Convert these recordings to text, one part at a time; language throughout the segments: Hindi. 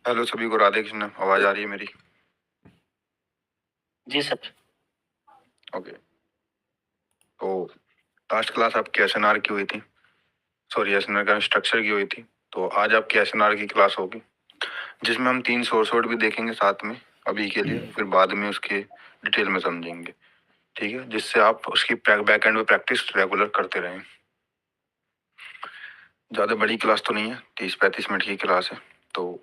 हेलो सभी को, राधे कृष्ण। आवाज आ रही है मेरी? जी सर। ओके। तो लास्ट क्लास आपकी एसएनआर की हुई थी, सॉरी एसएनआर का स्ट्रक्चर की हुई थी। तो आज आपकी एसएनआर की क्लास होगी जिसमें हम 3 सोर्स वर्ड भी देखेंगे साथ में अभी के लिए, फिर बाद में उसके डिटेल में समझेंगे। ठीक है, जिससे आप उसकी बैक एंड में प्रैक्टिस रेगुलर करते रहें। ज़्यादा बड़ी क्लास तो नहीं है, 30-35 मिनट की क्लास है। तो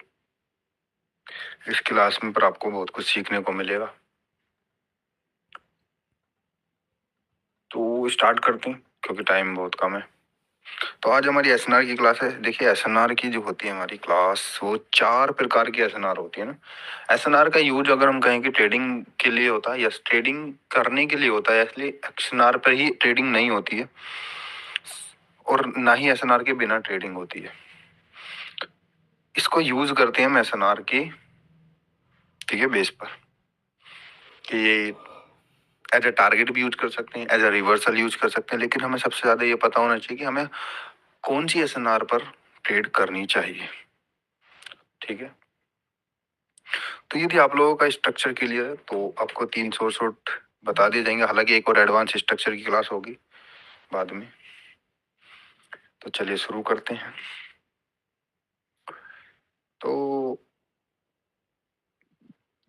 इस क्लास में पर आपको बहुत कुछ सीखने को मिलेगा। तो स्टार्ट करते हैं क्योंकि टाइम बहुत कम है। तो आज हमारी एसएनआर की क्लास है। देखिए, एसएनआर की जो होती है हमारी क्लास, वो 4 प्रकार की एसएनआर होती है ना। एसएनआर का यूज अगर हम कहें कि ट्रेडिंग के लिए होता है या ट्रेडिंग करने के लिए होता है, इसलिए एसएनआर पर ही ट्रेडिंग नहीं होती है और ना ही एसएनआर के बिना ट्रेडिंग होती है। इसको यूज करते हैं हम एसएनआर की, ठीक है, बेस पर कि एज ए टारगेट भी यूज कर सकते हैं, एज ए रिवर्सल यूज कर सकते हैं। लेकिन हमें सबसे ज्यादा ये पता होना चाहिए कि हमें कौन सी एसएनआर पर ट्रेड करनी चाहिए। ठीक है, तो यदि आप लोगों का स्ट्रक्चर क्लियर है तो आपको 3 सोर्स बता दिए जाएंगे। हालांकि एक और एडवांस स्ट्रक्चर की क्लास होगी बाद में। तो चलिए शुरू करते हैं। तो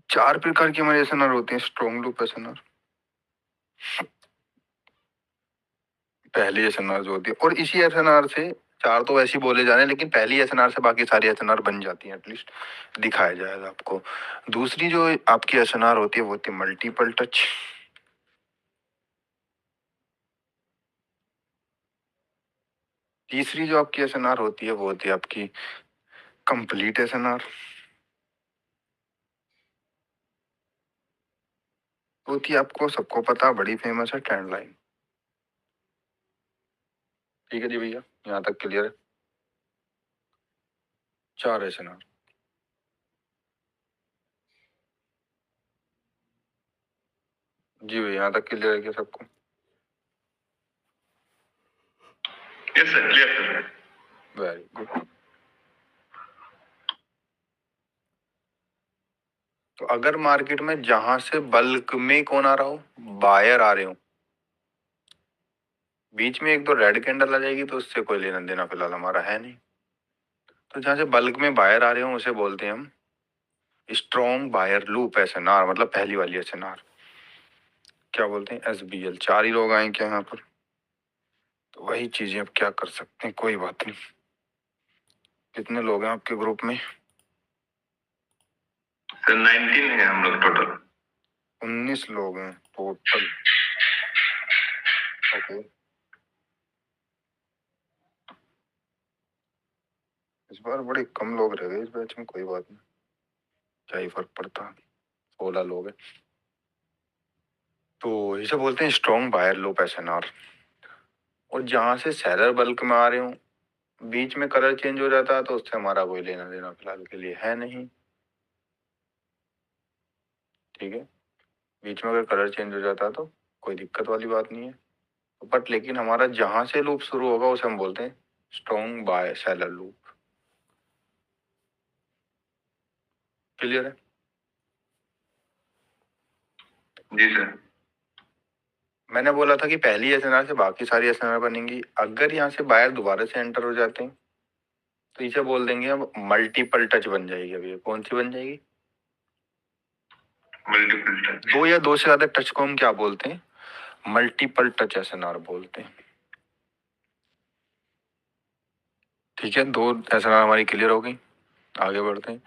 4 प्रकार की हमारे एसएनआर होते हैं। स्ट्रॉन्ग लूप एसएनआर पहली एसएनआर जो होती है, और इसी एसएनआर से 4 तो वैसे ही बोले जा रहे हैं, लेकिन पहली एसएनआर से बाकी सारी एसएनआर बन जाती है, एटलीस्ट दिखाया जाएगा आपको। दूसरी जो आपकी एसएनआर होती है वो होती है मल्टीपल टच। तीसरी जो आपकी एसएनआर होती है वो होती है आपकी कंप्लीट एसएनआर। होती है, आपको सबको पता, बड़ी फेमस है, ट्रेंड लाइन। ठीक है जी भैया, यहाँ तक क्लियर है? 4 एसएनआर। जी भैया, यहाँ तक क्लियर है क्या सबको? Yes sir, clear sir. Very good. तो अगर मार्केट में जहां से बल्क में कौन आ रहा हो, बायर आ रहे हो, बीच में 1-2 रेड कैंडल आ जाएगी तो उससे कोई लेना देना फिलहाल हमारा है नहीं। तो जहां से बल्क में बायर आ रहे हो उसे बोलते हैं हम स्ट्रॉन्ग बायर लूप एसएनआर, मतलब पहली वाली एसएनआर। क्या बोलते हैं? एसबीएल। 4 ही लोग आए क्या यहाँ पर? तो वही चीजें अब क्या कर सकते हैं, कोई बात नहीं। कितने लोग हैं आपके ग्रुप में? सर 19 है हम लोग टोटल। 19 लोग हैं टोटल। ओके, इस बार बड़े कम लोग रह गए इस बैच में, कोई बात नहीं, क्या ही फर्क पड़ता। 16 लोग हैं। तो इसे बोलते हैं स्ट्रॉन्ग बायर लूप एसएनआर। और जहां से सेलर बल्क में आ रहे हो, बीच में कलर चेंज हो जाता है तो उससे हमारा कोई लेना देना फिलहाल के लिए है नहीं। ठीक है, बीच में अगर कलर चेंज हो जाता है तो कोई दिक्कत वाली बात नहीं है। बट लेकिन हमारा जहां से लूप शुरू होगा उसे हम बोलते हैं strong bye seller loop. Clear है? जी सर। मैंने बोला था कि पहली एसएनआर से बाकी सारी एसएनआर बनेंगी। अगर यहाँ से बायर दोबारा से एंटर हो जाते हैं तो इसे बोल देंगे अब मल्टीपल टच बन जाएगी। अभी ये कौन सी बन जाएगी? Multiple touch. 2 या 2 से ज्यादा टच को हम क्या बोलते हैं? मल्टीपल टच एसएनआर बोलते हैं। ठीक है, 2 एसएनआर हमारी क्लियर हो गई। आगे बढ़ते हैं।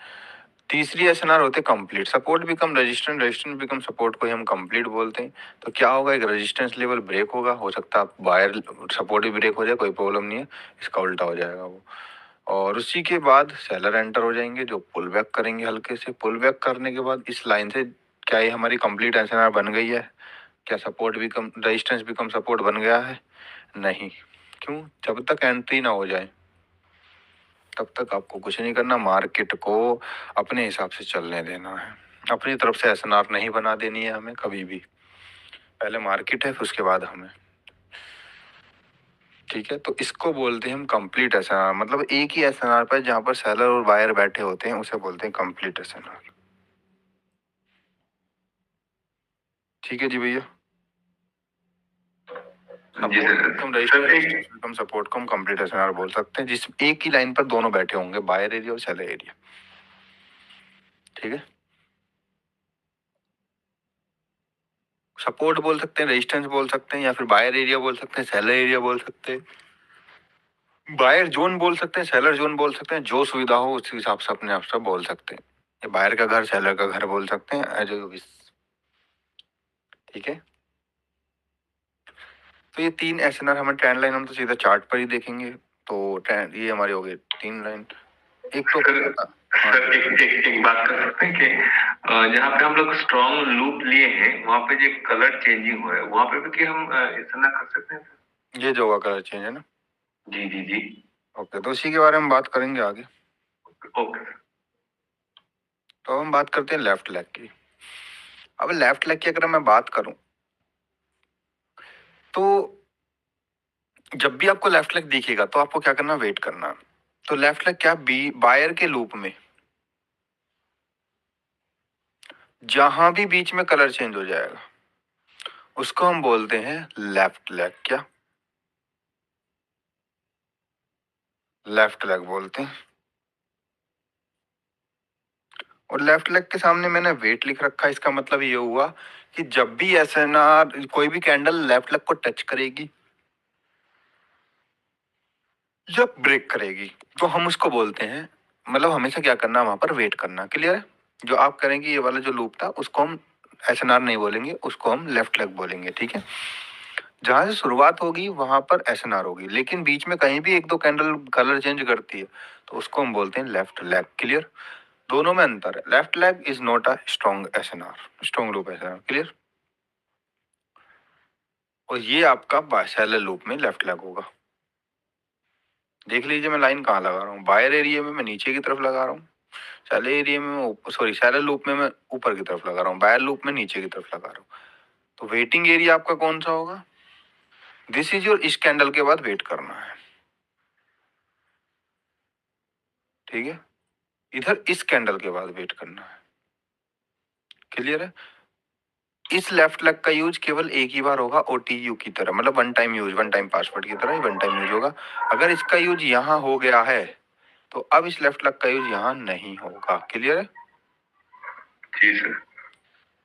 तीसरी एसएनआर होते हैं complete. Support become resistance, resistance become support को ही हम कंप्लीट बोलते हैं। तो क्या होगा, एक रेजिस्टेंस लेवल ब्रेक होगा, हो सकता है बायर सपोर्ट भी ब्रेक हो जाए, कोई प्रॉब्लम नहीं है, इसका उल्टा हो जाएगा वो। और उसी के बाद सेलर एंटर हो जाएंगे जो पुल बैक करेंगे। हल्के से पुल बैक करने के बाद इस लाइन से क्या ये हमारी कंप्लीट एसएनआर बन गई है? क्या सपोर्ट भी कम, रेजिस्टेंस भी कम सपोर्ट बन गया है? नहीं। क्यों? जब तक एंट्री ना हो जाए तब तक आपको कुछ नहीं करना, मार्केट को अपने हिसाब से चलने देना है। अपनी तरफ से एसएनआर नहीं बना देनी है हमें कभी भी। पहले मार्केट है फिर उसके बाद हमें। ठीक है, तो इसको बोलते हैं हम कंप्लीट एसएनआर, मतलब एक ही एसएनआर पर जहां पर सेलर और बायर बैठे होते हैं उसे बोलते हैं कंप्लीट एसएनआर। ठीक है जी भैया। जी सर एक सपोर्ट को हम कंप्लीट एसएनआर बोल सकते हैं, जिस एक ही लाइन पर दोनों बैठे होंगे, बायर एरिया और सेलर एरिया। ठीक है, सपोर्ट बोल सकते हैं, रेजिस्टेंस बोल सकते हैं, या फिर बायर एरिया बोल सकते हैं, सेलर एरिया बोल सकते हैं, बायर जोन बोल सकते हैं, सेलर जोन बोल सकते हैं, जो सुविधा हो उस हिसाब से अपने आप से बोल सकते हैं। ये बायर का घर, सेलर का घर बोल सकते हैं, एज यू विश। ठीक है, तो ये 3 एसएनआर हमें ट्रेंड लाइन हम तो सीधा चार्ट पर ही देखेंगे। तो ट्रेंड ये हमारी हो गई 3 लाइन। एक तो सर एक बात कर सकते हैं कि जहाँ पे हम लोग स्ट्रॉन्ग लूप लिए हैं वहाँ पे जो कलर चेंजिंग हो रहा है वहाँ पे भी कि हम ऐसा कर सकते हैं सर? ये जो होगा कलर चेंज है ना। जी जी जी। ओके, तो इसी के बारे में बात करेंगे आगे। ओके। तो हम बात करते हैं लेफ्ट लेग की। अब लेफ्ट लेग की अगर मैं बात करूं तो जब भी आपको लेफ्ट लेग दिखेगा तो आपको क्या करना, वेट करना। तो लेफ्ट लेग क्या, बी बायर के लूप में जहां भी बीच में कलर चेंज हो जाएगा उसको हम बोलते हैं लेफ्ट लेग। क्या, लेफ्ट लेग बोलते हैं। और लेफ्ट लेग के सामने मैंने वेट लिख रखा है, इसका मतलब ये हुआ कि जब भी एसएनआर कोई भी कैंडल लेफ्ट लेग को टच करेगी या ब्रेक करेगी तो हम उसको बोलते हैं, मतलब हमेशा क्या करना, वहां पर वेट करना। क्लियर है? जो आप करेंगे ये वाला जो लूप था उसको हम एसएनआर नहीं बोलेंगे, उसको हम लेफ्ट लेग बोलेंगे। ठीक है, जहां से शुरुआत होगी वहां पर एसएनआर होगी, लेकिन बीच में कहीं भी एक दो कैंडल कलर चेंज करती है तो उसको हम बोलते हैं लेफ्ट लेग। क्लियर? दोनों में अंतर है। Left leg is not a strong SNR, strong loop SNR. Clear? और ये आपका बायसेलर लूप में लेफ्ट लेग होगा। देख लीजिए मैं लाइन कहाँ लगा रहा हूँ, बायर एरिया में मैं नीचे की तरफ लगा रहा हूँ, सेलर एरिया में मैं सॉरी सेलर लूप में मैं ऊपर की तरफ लगा रहा हूँ, बायर लूप में नीचे की तरफ लगा रहा हूँ। तो वेटिंग एरिया आपका कौन सा होगा? दिस इज योर, इस कैंडल के बाद वेट करना है। ठीक है, इधर इस कैंडल के बाद वेट करना है। क्लियर है? इस लेफ्ट लेग का यूज केवल एक ही बार होगा, ओटीयू की तरह, मतलब one time use, one time password की तरह ही वन टाइम यूज होगा। अगर इसका यूज यहाँ हो गया है तो अब इस लेफ्ट लेग का यूज यहाँ नहीं होगा। क्लियर है? जी सर।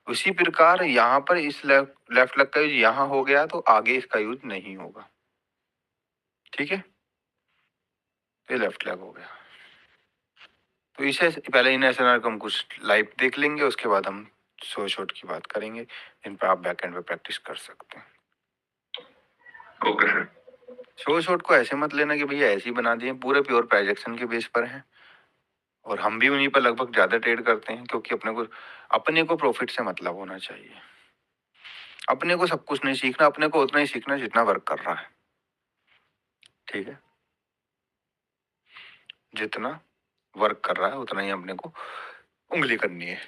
उसी प्रकार यहाँ पर इस लेफ्ट लेग का यूज यहाँ हो गया तो आगे इसका यूज नहीं होगा। ठीक है, ये लेफ्ट लेग हो गया। तो इसे पहले इन एसएनआर को हम कुछ लाइव देख लेंगे, उसके बाद हम शो शॉट की बात करेंगे इन पर आप बैकएंड पे प्रैक्टिस कर सकते हैं। Okay sir. शो शॉट को ऐसे मत लेना कि भैया ऐसे ही बना दिए, पूरे प्योर प्राइजेक्शन के बेस पर हैं और हम भी उन्हीं पर लगभग ज्यादा ट्रेड करते हैं, क्योंकि अपने को प्रॉफिट से मतलब होना चाहिए। अपने को सब कुछ नहीं सीखना, अपने को उतना ही सीखना जितना वर्क कर रहा है। ठीक है, जितना वर्क कर रहा है उतना ही अपने को उंगली करनी है।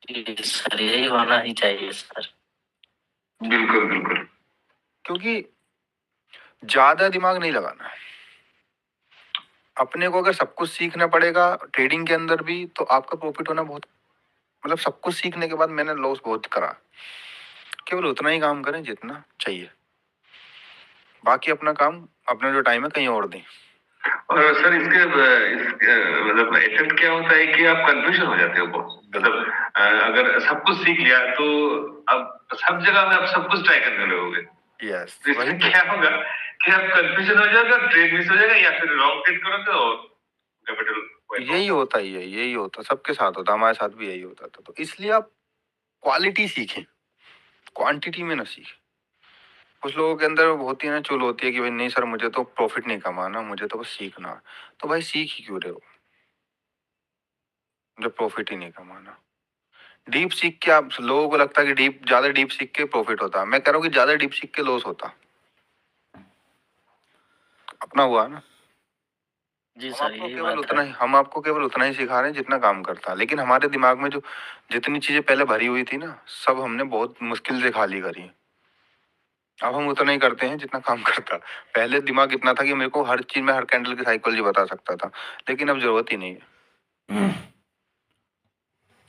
सर यही होना ही चाहिए सर। बिल्कुल बिल्कुल। क्योंकि ज्यादा दिमाग नहीं लगाना है। अपने को अगर सब कुछ सीखना पड़ेगा ट्रेडिंग के अंदर भी तो आपका प्रॉफिट होना बहुत, मतलब सब कुछ सीखने के बाद मैंने लॉस बहुत करा। केवल उतना ही काम करें जितना चाहिए, बाकी अपना काम, अपना जो टाइम है कहीं और दें। और सर इसके मतलब इफेक्ट क्या होता है कि आप कंफ्यूजन हो जाते हो बहुत, मतलब अगर सब कुछ सीख लिया तो अब सब जगह में आप सब कुछ ट्राई करने लगोगे। यस, तो इसमें क्या होगा कि आप कंफ्यूजन हो जाएगा, ट्रेड मिस हो जाएगा या फिर रॉन्ग ट्रेड करोगे और कैपिटल। यही होता ही है, यही होता, सबके साथ होता, हमारे साथ भी यही होता था। तो इसलिए आप क्वालिटी सीखें, क्वांटिटी में ना सीखें। कुछ लोगों के अंदर होती है ना, चुल होती है कि भाई नहीं सर मुझे तो प्रॉफिट नहीं कमाना, मुझे तो बस सीखना है। तो भाई सीख ही क्यों रहे हो जब प्रॉफिट ही नहीं कमाना? डीप सीख के आप, लोगों को लगता है कि ज्यादा डीप सीख के प्रॉफिट होता है, मैं कह रहा हूँ कि ज्यादा डीप सीख के लॉस होता। अपना हुआ ना। जी सर यही बात है। हम आपको केवल उतना ही सिखा रहे हैं जितना काम करता है, लेकिन हमारे दिमाग में जो जितनी चीजें पहले भरी हुई थी ना, सब हमने बहुत मुश्किल से खाली करी। अब हम उतना ही करते हैं जितना काम करता। पहले दिमाग इतना था कि मेरे को हर चीज में हर कैंडल की साइकोलॉजी बता सकता था, लेकिन अब जरूरत ही नहीं है।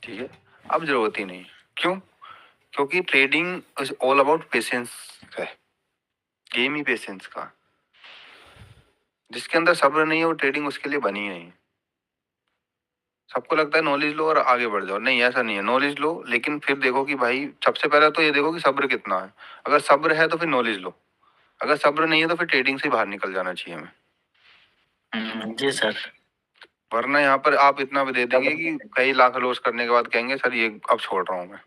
ठीक है, अब जरूरत ही नहीं। क्यों? क्योंकि trading is all about patience है, गेम ही पेशेंस का। जिसके अंदर सब्र नहीं है वो ट्रेडिंग उसके लिए बनी ही नहीं। सबको लगता है नॉलेज लो और आगे बढ़ जाओ, नहीं ऐसा नहीं है। नॉलेज लो, लेकिन फिर देखो कि भाई सबसे पहले तो ये देखो कि सब्र कितना है। अगर सब्र है तो फिर नॉलेज लो, अगर सब्र नहीं है तो फिर ट्रेडिंग से बाहर निकल जाना चाहिए हमें। जी सर। वरना यहाँ पर आप इतना भी दे देंगे कि कई लाख लॉस करने के बाद कहेंगे सर ये अब छोड़ रहा हूँ मैं,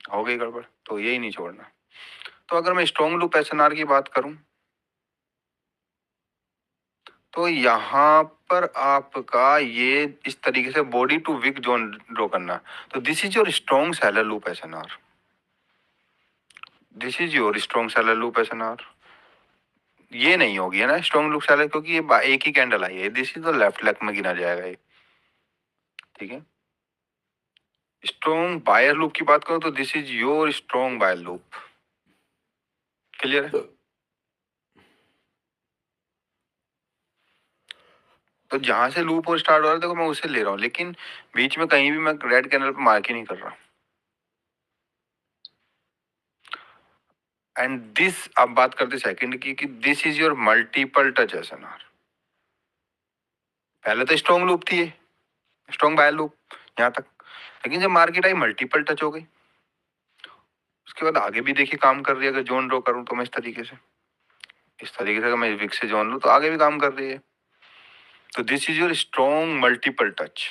हो गई गड़बड़। तो यही नहीं छोड़ना। तो अगर मैं स्ट्रॉन्ग लूप एसएनआर की बात करूं तो यहाँ पर आपका ये इस तरीके से body to weak zone draw करना। तो this is your strong seller loop SNR, this is your strong seller loop SNR. ये नहीं होगी है ना स्ट्रॉन्ग लूप सेलर, क्योंकि ये एक ही कैंडल आई है। This is the left leg में गिना जाएगा ये। ठीक है, स्ट्रॉन्ग बायर लूप की बात करूं तो this is your strong buyer loop. Clear है? तो जहां से लूप और स्टार्ट हो रहा है देखो मैं उसे ले रहा हूँ, लेकिन बीच में कहीं भी मैं रेड कैंडल पे मार्क ही नहीं कर रहा। एंड दिस, अब बात करते सेकंड की कि this is your multiple touch SNR. पहले तो स्ट्रॉन्ग लूप थी, स्ट्रॉन्ग बायर लूप यहाँ तक, लेकिन जब मार्केट आई मल्टीपल टच हो गई, उसके बाद आगे भी देखिए काम कर रही है। अगर जोन ड्रॉ करूं तो मैं इस तरीके से अगर मैं विक से जोन लूं तो आगे भी काम कर रही है। तो this is your strong multiple touch.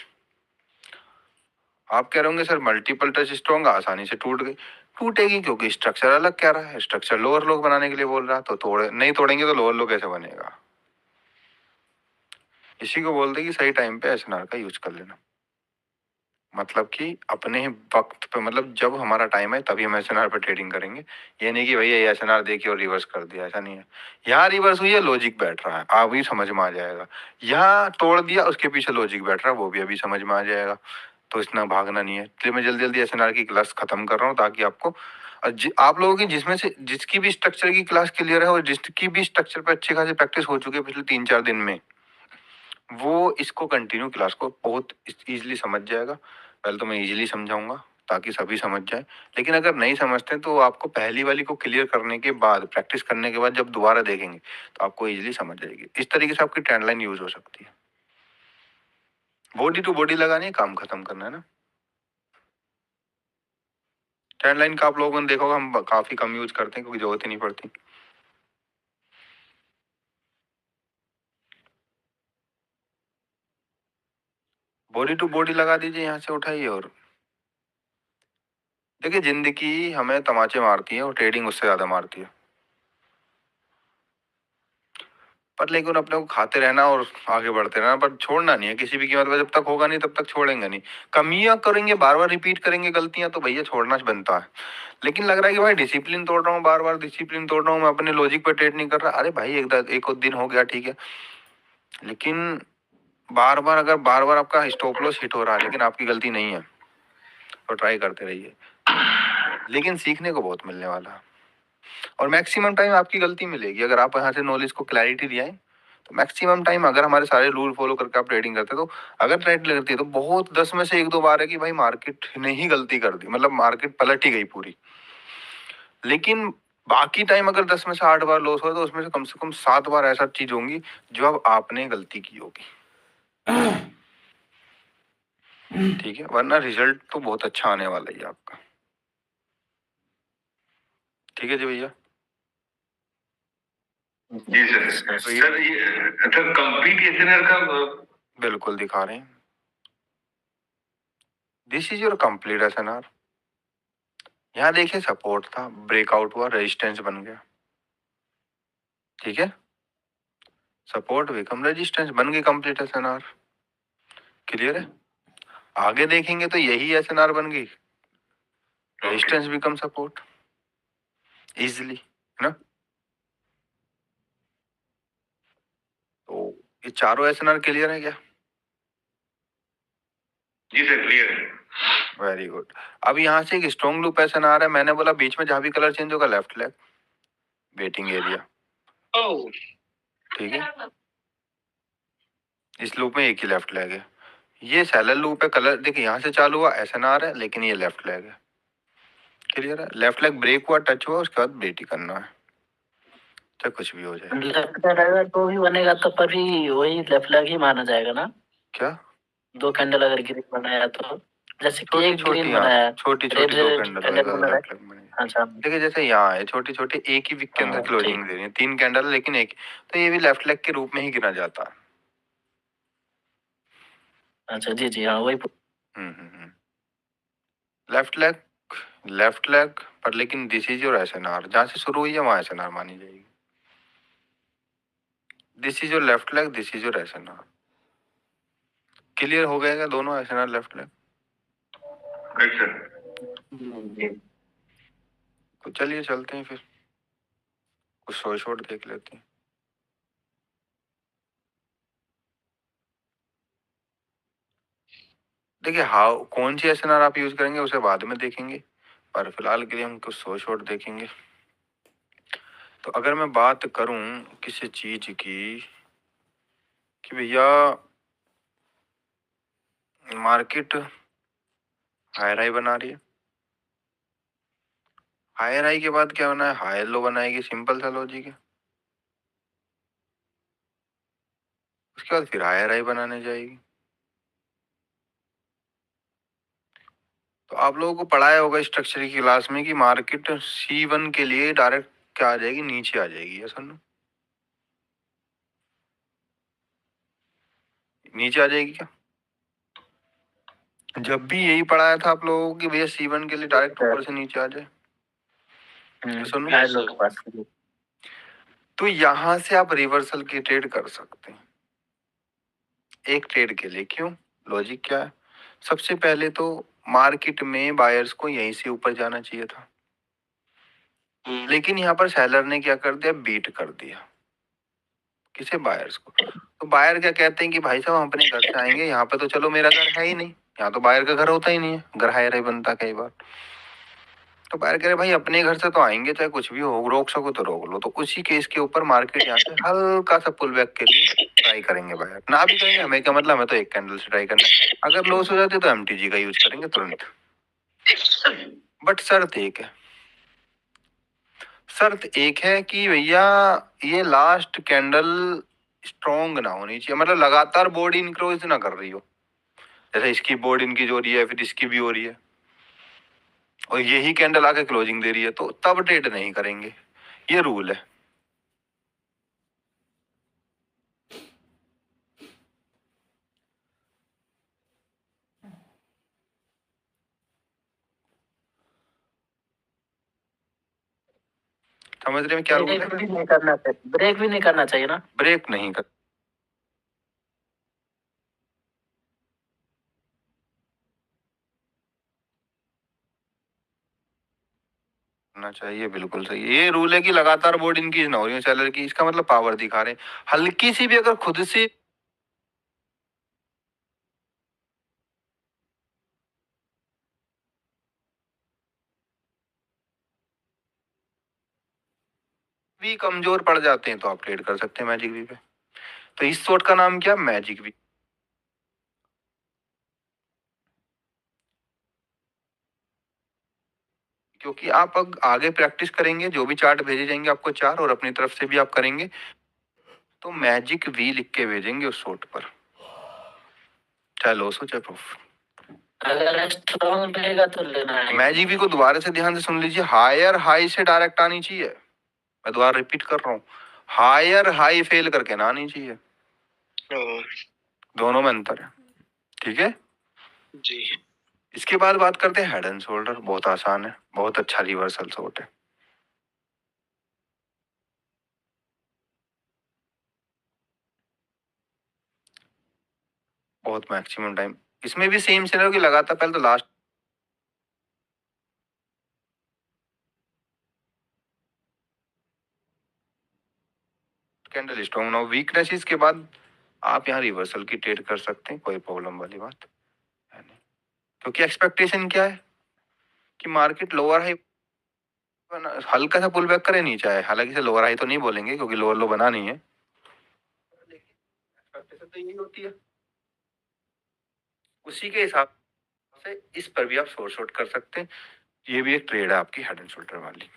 आप कह रहे होंगे सर मल्टीपल टच स्ट्रॉन्ग आसानी से टूट गई। टूटेगी क्योंकि स्ट्रक्चर अलग कह रहा है, स्ट्रक्चर लोअर लो बनाने के लिए बोल रहा है, तो तोड़े नहीं, तोड़ेंगे तो लोअर लो कैसे बनेगा। इसी को बोलते हैं कि सही टाइम पे एसएनआर का यूज कर लेना। मतलब कि अपने वक्त पे, मतलब जब हमारा टाइम है तभी हम एसएनआर पे ट्रेडिंग करेंगे। ये नहीं कि भैया ये एसएनआर देखिए और रिवर्स कर दिया, ऐसा नहीं है। यहाँ रिवर्स हुई है, लॉजिक बैठ रहा है, अभी समझ में आ जाएगा। यहाँ तोड़ दिया, उसके पीछे लॉजिक बैठ रहा है, वो भी अभी समझ में आ जाएगा। तो इतना भागना नहीं है। इसलिए मैं जल्दी जल्दी एसएनआर की क्लास खत्म कर रहा हूँ, ताकि आपको आप लोगों की जिसमें से जिसकी भी स्ट्रक्चर की क्लास क्लियर है और जिसकी भी स्ट्रक्चर पे अच्छी खासी प्रैक्टिस हो चुकी है पिछले 3-4 दिन में, वो इसको कंटिन्यू क्लास को बहुत इजीली समझ जाएगा। पहले तो मैं इजीली समझाऊंगा ताकि सभी समझ जाए, लेकिन अगर नहीं समझते तो आपको पहली वाली को क्लियर करने के बाद, प्रैक्टिस करने के बाद जब दोबारा देखेंगे तो आपको इजीली समझ जाएगी। इस तरीके से आपकी ट्रेंड लाइन यूज हो सकती है। बॉडी टू बॉडी लगानी है, काम खत्म करना है ना। ट्रेंड लाइन का आप लोगों ने देखा होगा हम काफी कम यूज करते हैं क्योंकि जरूरत ही नहीं पड़ती। बॉडी टू बॉडी लगा दीजिए, यहाँ से उठाइए और देखिए जिंदगी हमें तमाचे मारती है और ट्रेडिंग उससे ज्यादा मारती है। पर लेकिन अपने को खाते रहना और आगे बढ़ते रहना, पर छोड़ना नहीं है किसी भी कीमत पर। जब तक होगा नहीं तब तक छोड़ेंगे नहीं। कमियां करेंगे, बार बार रिपीट करेंगे गलतियां, तो भैया छोड़ना बनता है। लेकिन लग रहा है कि भाई डिसिप्लिन तोड़ रहा हूँ, बार बार डिसिप्लिन तोड़ रहा हूँ, मैं अपने लॉजिक पर ट्रेड नहीं कर रहा। अरे भाई एक दिन हो गया ठीक है, लेकिन बार बार अगर बार बार आपका स्टॉप लॉस हिट हो रहा है लेकिन आपकी गलती नहीं है, तो ट्राई करते रहिए। लेकिन सीखने को बहुत मिलने वाला है और मैक्सिमम टाइम आपकी गलती मिलेगी। अगर आप यहाँ से नॉलेज को क्लैरिटी दिया है तो मैक्सिमम टाइम, अगर हमारे सारे रूल फॉलो करके आप ट्रेडिंग करते तो, अगर ट्रेड लगती है तो बहुत 10 में से 1-2 बार है कि भाई मार्केट ने ही गलती कर दी, मतलब मार्केट पलट ही गई पूरी। लेकिन बाकी टाइम अगर 10 में से 8 बार लॉस हो तो उसमें से कम 7 बार ऐसा चीज होंगी जो अब आपने गलती की होगी। ठीक है, वरना रिजल्ट तो बहुत अच्छा आने वाला है आपका। ठीक है जी भैया। जी सर। सर ये सर कंप्लीट एसएनआर का बिल्कुल दिखा रहे हैं। This is your complete SNR. यहाँ देखिए सपोर्ट था, ब्रेकआउट हुआ, रेजिस्टेंस बन गया। ठीक है, सपोर्ट बिकम रेजिस्टेंस बन गई, कंप्लीट एसएनआर। क्लियर है? आगे देखेंगे तो यही एसएनआर बन गई, रेजिस्टेंस बिकम सपोर्ट इजिली, है ना। तो ये चारों एसएनआर क्लियर है क्या? जी सर क्लियर है। Very good. अब यहाँ से एक स्ट्रॉन्ग लूप पैसन आ रहा है, मैंने बोला बीच में जहां भी कलर चेंज होगा लेफ्ट लेग वेटिंग एरिया, ठीक है। इस लूप में एक ही लेफ्ट लेग है, ये सैलर लूप है। कलर देखिए यहाँ से चालू हुआ SNR है, लेकिन ये लेफ्ट लेग है। क्लियर है, लेफ्ट लेग ब्रेक हुआ, टच हुआ, उसके बाद वेट ही करना है, चाहे कुछ भी हो जाए। लेफ्ट में रहेगा तो भी बनेगा, तो पर भी वही लेफ्ट लेग ही माना जाएगा ना। क्या? 2 कैंडल अगर ग्रीन बनाया तो, जैसे कि छोटी एक छोटी, ग्रीन हाँ बनाया, छोटी रेड छोटी 2 रेड कैंडल कैंडल होएगा तो बना रहा लेफ्ट है। लेग बनेगा। अच्छा। देखिए जैसे यहाँ है छोटी छोटी एक ही विक के अंदर हाँ, क्लोजिंग ठीक। दे रही है, 3 कैंडल लेकिन एक, तो ये भी लेफ्ट लेग के रूप में ही गिना जाता है। अच्छा, जी जी, हाँ वही। लेफ्ट लेग पर, लेकिन दिस इज योर SNR, जहां से शुरू हुई है वहां SNR मानी जाएगी। This is your left leg, this is your SNR। Clear हो गया क्या दोनों SNR लेफ्ट लेग? अच्छा। जी। तो चलिए चलते हैं फिर, कुछ शॉर्ट शॉर्ट देख लेते हैं। देखिए हाउ कौन सी SNR आप यूज करेंगे उसे बाद में देखेंगे, पर फिलहाल के लिए हम कुछ शॉर्ट शॉर्ट देखेंगे। तो अगर मैं बात करूं किसी चीज की कि भैया मार्केट हायर हाई बना रही है, हायर हाई के बाद क्या होना है, हायर लो बनाएगी, सिंपल सा लॉजिक है। उसके बाद फिर हायर हाई बनाने जाएगी। तो आप लोगों को पढ़ाया होगा स्ट्रक्चर की क्लास में कि मार्केट C1 के लिए डायरेक्ट क्या आ जाएगी, नीचे आ जाएगी, ऐसा ना, नीचे आ जाएगी क्या? जब भी यही पढ़ाया था आप लोगों को कि भैया C1 के लिए डायरेक्ट ऊपर से नीचे आ जाए, सुनो। हाई लो के पास। तो यहां से आप रिवर्सल की ट्रेड कर सकते हैं एक ट्रेड के लिए। क्यों? लॉजिक क्या है? सबसे पहले तो मार्केट में बायर्स को यहीं से ऊपर जाना चाहिए था, लेकिन यहाँ पर सेलर ने क्या कर दिया, बीट कर दिया। किसे? बायर्स को। तो बायर क्या कहते हैं कि भाई साहब हम अपने घर से आएंगे, यहाँ पे तो चलो मेरा घर है ही नहीं, यहाँ तो बायर का घर होता ही नहीं है, घर हायर ही बनता कई बार। तो बायर कह रहे भाई अपने घर से तो आएंगे, चाहे कुछ भी हो, रोक सको तो रोक लो। तो उसी केस के ऊपर मार्केट यहाँ से हल्का सा पुल बैक के लिए ट्राई करेंगे बायर, ना भी करेंगे हमें क्या मतलब, हमें तो एक कैंडल से ट्राई करना है। अगर लॉस हो जाती है तो MTG का यूज करेंगे तुरंत। बट शर्त एक है, शर्त एक है कि भैया ये लास्ट कैंडल स्ट्रॉन्ग ना होनी चाहिए, मतलब लगातार बोर्ड इनक्रोज ना कर रही हो, जैसे इसकी बोर्ड इनकी हो रही है फिर इसकी भी हो रही है और यही कैंडल आके क्लोजिंग दे रही है, तो तब ट्रेड नहीं करेंगे, ये रूल है। समझ रहे हैं क्या रूल है? ब्रेक भी नहीं करना चाहिए, ब्रेक भी नहीं करना चाहिए ना। ब्रेक नहीं करना चाहिए, बिल्कुल सही है। ये रूल है कि लगातार बोर्ड इनकी ना हो रही है सेलर की, इसका मतलब पावर दिखा रहे हैं। हल्की सी भी अगर खुद से भी कमजोर पड़ जाते हैं तो आप ट्रेड कर सकते हैं मैजिक वी पे। तो इस शॉट का नाम क्या? Magic V. क्योंकि आप आगे प्रैक्टिस करेंगे, जो भी चार्ट भेजे जाएंगे आपको चार, और अपनी तरफ से भी आप करेंगे, तो मैजिक वी लिख के भेजेंगे उस शॉट पर, चाहे लॉस हो चाहे प्रॉफिट। अगर स्ट्रॉन्ग रहेगा तो लेना है। मैजिक वी को दोबारा से ध्यान से सुन लीजिए, हायर हाई से डायरेक्ट आनी चाहिए। मैं दोबारा रिपीट कर रहा हूँ, हायर हाई फेल करके ना आनी चाहिए, दोनों में अंतर है, ठीक है जी। इसके बाद बात करते हैं हेड एंड शोल्डर, बहुत आसान है, बहुत अच्छा रिवर्सल शॉट है। बहुत मैक्सिमम टाइम इसमें भी सेम सिनेरियो की लगातार, पहले तो लास्ट कैंडल स्ट्रॉन्ग ना हो, वीकनेस के बाद आप यहाँ रिवर्सल की ट्रेड कर सकते हैं, कोई प्रॉब्लम वाली बात है नहीं। क्योंकि एक्सपेक्टेशन क्या है कि मार्केट लोअर हाई हल्का सा पुल बैक करे नीचे आए, हालांकि इसे लोअर हाई तो नहीं बोलेंगे क्योंकि लोअर लो बना नहीं है, एक्सपेक्टेशन तो यही होती है। उसी के हिसाब से इस पर भी आप शॉर्ट कर सकते हैं। ये भी एक ट्रेड है आपकी हेड एंड शोल्डर वाली।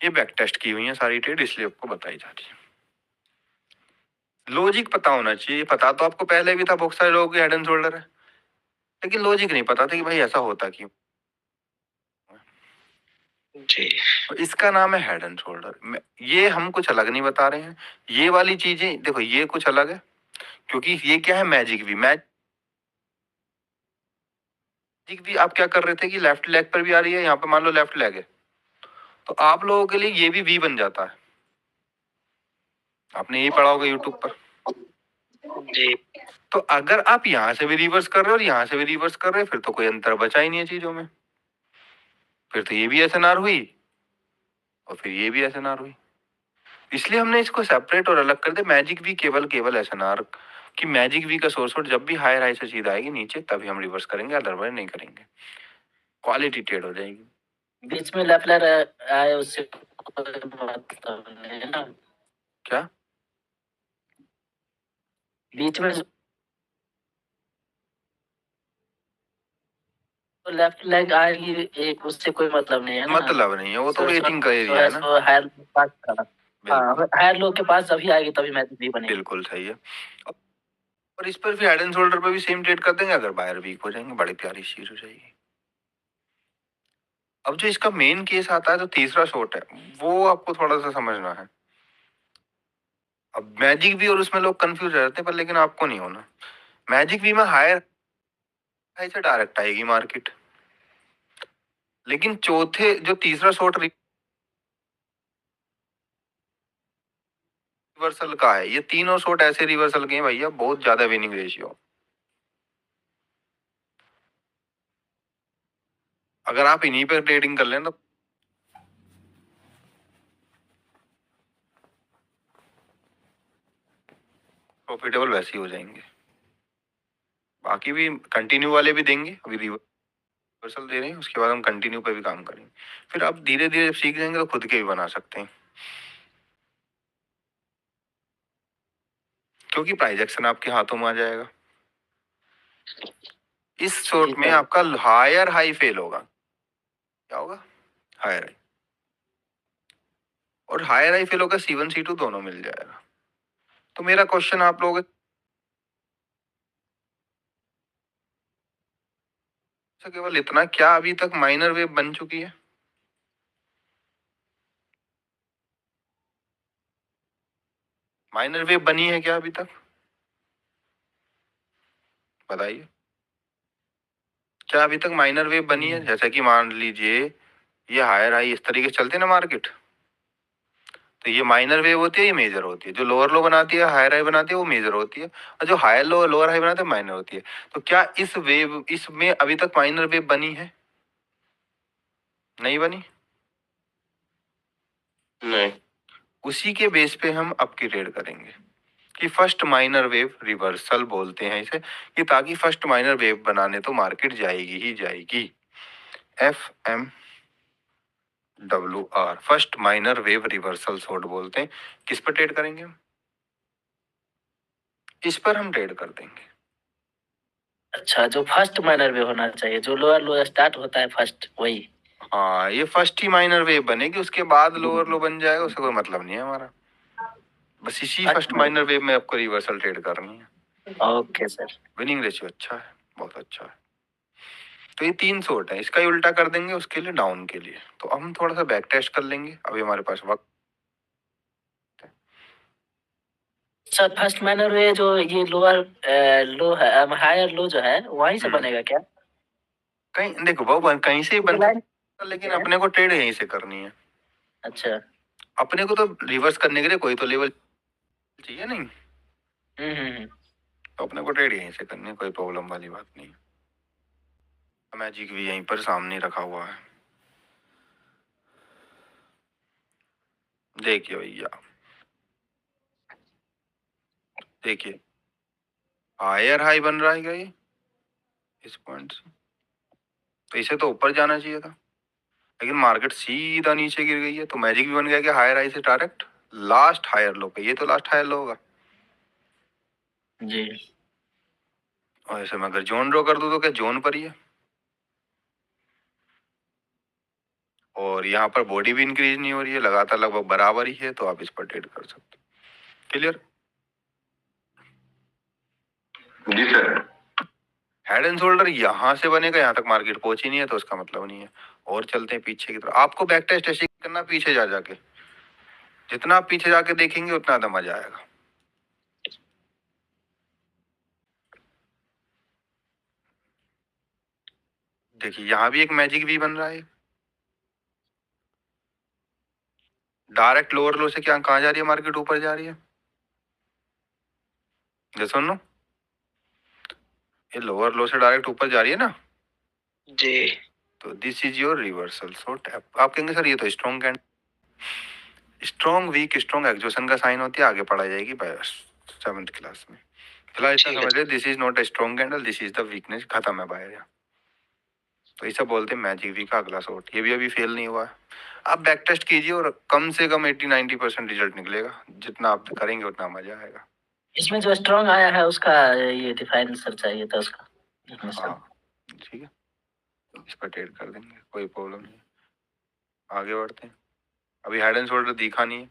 ये बैक टेस्ट की हुई है सारी ट्रेड, इसलिए आपको बताई जा रही है। लॉजिक पता होना चाहिए, पता तो आपको पहले भी था, बहुत सारे लोगों की हेड एंड शोल्डर है, लेकिन लॉजिक नहीं पता था कि भाई ऐसा होता क्यों। जी तो इसका नाम है हेड एंड शोल्डर। ये हम कुछ अलग नहीं बता रहे हैं, ये वाली चीजें देखो ये कुछ अलग है, क्योंकि ये क्या है मैजिक वी। मैजिक वी आप क्या कर रहे थे कि लेफ्ट लेग पर भी आ रही है, यहाँ पे मान लो लेफ्ट लेग है, तो आप लोगों के लिए ये भी वी बन जाता है। आपने यही पढ़ा होगा यूट्यूब पर। जी तो अगर आप यहाँ से भी रिवर्स कर रहे हो और यहाँ से भी रिवर्स कर रहे हो, फिर तो कोई अंतर बचा ही नहीं है चीजों में। फिर तो ये भी एसएनआर हुई और फिर ये भी एसएनआर हुई, इसलिए हमने इसको सेपरेट और अलग कर दिया। मैजिक वी केवल केवल एसएनआर कि मैजिक वी का सोर्स वर्ड जब भी हायर हाई से सीधा आएगी नीचे तभी हम रिवर्स करेंगे, अदरवाइज नहीं करेंगे, क्वालिटी ट्रेड हो जाएगी। बीच में लेफ्लर आए उससे कोई मतलब नहीं है ना। क्या बीच में तो लेफ्ट लेग आएगी एक, उससे कोई मतलब नहीं है ना। मतलब नहीं है, वो तो वेटिंग का सो एरिया है है ना। सो हायर पास का। हाँ बिल्कुल हायर लो के पास अभी आएगी तभी मैच भी बनेगी। बिल्कुल सही है। और इस पर भी हेड एंड शोल्डर पर भी सेम ट्रेड कर देंगे, अगर बायर वीक हो जाएंगे, बड़ी प्यारी चीज हो जाएगी। अब जो इसका मेन केस आता है, जो तीसरा शॉट है, वो आपको थोड़ा सा समझना है। अब मैजिक वी और उसमें लोग कंफ्यूज रहते हैं, पर लेकिन आपको नहीं होना। मैजिक वी में हायर हाई से डायरेक्ट आएगी मार्केट, लेकिन चौथे जो तीसरा शॉट रिवर्सल का है, ये तीनों शॉट ऐसे रिवर्सल के हैं भैया, बहुत ज्यादा विनिंग रेशियो। अगर आप इन्हीं पे ट्रेडिंग कर लें तो प्रॉफिटेबल वैसे ही हो जाएंगे। बाकी भी कंटिन्यू वाले भी देंगे, अभी रिवर्सल दे रहे हैं, उसके बाद हम कंटिन्यू पे भी काम करेंगे। फिर आप धीरे धीरे जब सीख जाएंगे तो खुद के भी बना सकते हैं, क्योंकि प्राइस एक्शन आपके हाथों में आ जाएगा। इस शॉट में आपका हायर हाई फेल होगा। क्या होगा? हायर हाई, और हायर हाई फेल होगा, C1 C2 दोनों मिल जाएगा। तो मेरा क्वेश्चन आप लोगों से केवल इतना, क्या अभी तक माइनर वेव बन चुकी है? माइनर वेव बनी है क्या अभी तक? बताइए, क्या अभी तक माइनर वेव बनी है? जैसा कि मान लीजिए ये हायर हाई इस तरीके से चलते ना मार्केट, तो ये माइनर वेव होती है, ये मेजर होती है। जो लोअर लो बनाती है, हायर हाई बनाती है, वो मेजर होती है, और जो हायर लो लोअर हाई बनाते हैं माइनर होती है। तो क्या इस वेव इसमें अभी तक माइनर वेव बनी है? नहीं बनी। नहीं उसी के बेस पे हम अब की ट्रेड करेंगे कि फर्स्ट माइनर वेव रिवर्सल बोलते हैं इसे, कि ताकि फर्स्ट माइनर वेव बनाने तो मार्केट जाएगी ही जाएगी। FMWR first minor wave reversal short बोलते हैं। किस पर ट्रेड करेंगे हम? इस पर हम ट्रेड कर देंगे। अच्छा, जो फर्स्ट माइनर में होना चाहिए, जो लोअर लो स्टार्ट होता है फर्स्ट वही। हाँ, ये फर्स्ट ही माइनर वेव बनेगी, उसके बाद लोअर लो बन जाएगा, उससे कोई मतलब नहीं है हमारा। बस इसी फर्स्ट माइनर वेव में आपको रिवर्सल ट्रेड करनी है। Okay sir. विनिंग रेशियो अच्छा है, बहुत अच्छा है। तो ये 3 शॉट है, इसका ही उल्टा कर देंगे उसके लिए, डाउन के लिए। तो हम थोड़ा सा बैक टेस्ट कर लेंगे, अभी हमारे पास वक्त है। सर फर्स्ट माइनर में जो ये लोअर लो है, हायर लो जो है वहीं से बनेगा क्या? कहीं देखो वो कहीं से ही बन सकता है, लेकिन अपने को ट्रेड यहीं से करनी है। अच्छा। अपने को तो रिवर्स करने के लिए कोई तो लेवल चाहिए नहीं, हम्म। तो अपने को ट्रेड यहीं से करनी है, कोई प्रॉब्लम वाली बात नहीं। मैजिक भी यहीं पर सामने रखा हुआ है, देखिए भैया, देखिए हायर हाई बन रहा है क्या ये इस पॉइंट से? तो इसे तो ऊपर जाना चाहिए था, लेकिन मार्केट सीधा नीचे गिर गई है। तो मैजिक भी बन गया कि हायर हाई से डायरेक्ट लास्ट हायर लो पे, ये तो लास्ट हायर लो होगा। जी और ऐसे मैं अगर जोन ड्रॉ कर दूं तो क्या जोन पर ही है, और यहाँ पर बॉडी भी इंक्रीज नहीं हो रही है, लगातार लगभग बराबर ही है, तो आप इस पर ट्रेड कर सकते हो। क्लियर? जी सर। हेड एंड शोल्डर यहाँ से बनेगा, यहाँ तक मार्केट पहुंची नहीं है, तो उसका मतलब नहीं है। और चलते हैं पीछे की तरफ। आपको बैक टेस्ट ऐसे करना पीछे जा जाके, जितना आप पीछे जाके देखेंगे उतना ज्यादा मजा आएगा। देखिए यहाँ भी एक मैजिक वी बन रहा है, डायरेक्ट लोअर लो से क्या कहाँ जा रही है मार्केट, ऊपर जा रही है। ये सुन लो, ये लोअर लो से डायरेक्ट ऊपर जा रही है ना। जी तो this is your reversal. So टैप आप कहेंगे सर ये तो strong candle, strong weak strong exhaustion का साइन होती है, आगे पढ़ाई जाएगी 7th क्लास में। फिलहाल इतना समझ ले, this is not a strong candle, this is the weakness, खत्म है बायर। तो इसे बोलते हैं मैजिक वी का अगला शॉट। ये भी अभी फेल नहीं हुआ है। आप बैक टेस्ट कीजिए और कम से कम 80-90% रिजल्ट निकलेगा। जितना आप करेंगे उतना मजा आएगा। इसमें जो स्ट्रॉन्ग आया है उसका ये डिफाइन सर चाहिए था उसका। हाँ ठीक है, इस पर ट्रेड कर देंगे, कोई प्रॉब्लम नहीं। आगे बढ़ते हैं। अभी हेड एंड शोल्डर दिखा नहीं है,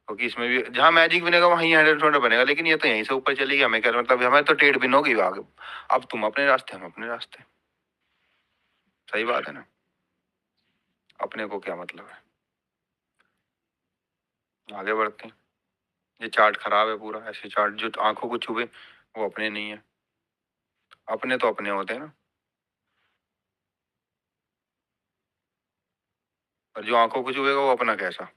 क्योंकि इसमें भी जहाँ मैजिक बनेगा वहीं हेड एंड शोल्डर बनेगा, लेकिन ये तो यहीं से ऊपर चलेगी। हमें क्या मतलब, हमें तो ट्रेड बिन होगी आगे। अब तुम अपने रास्ते, हम अपने रास्ते। सही बात है ना, अपने को क्या मतलब है। आगे बढ़ते हैं। ये चार्ट खराब है पूरा, ऐसे चार्ट जो आंखों को छुए वो अपने नहीं है। अपने तो अपने होते हैं ना, और जो आंखों को छुएगा वो अपना कैसा।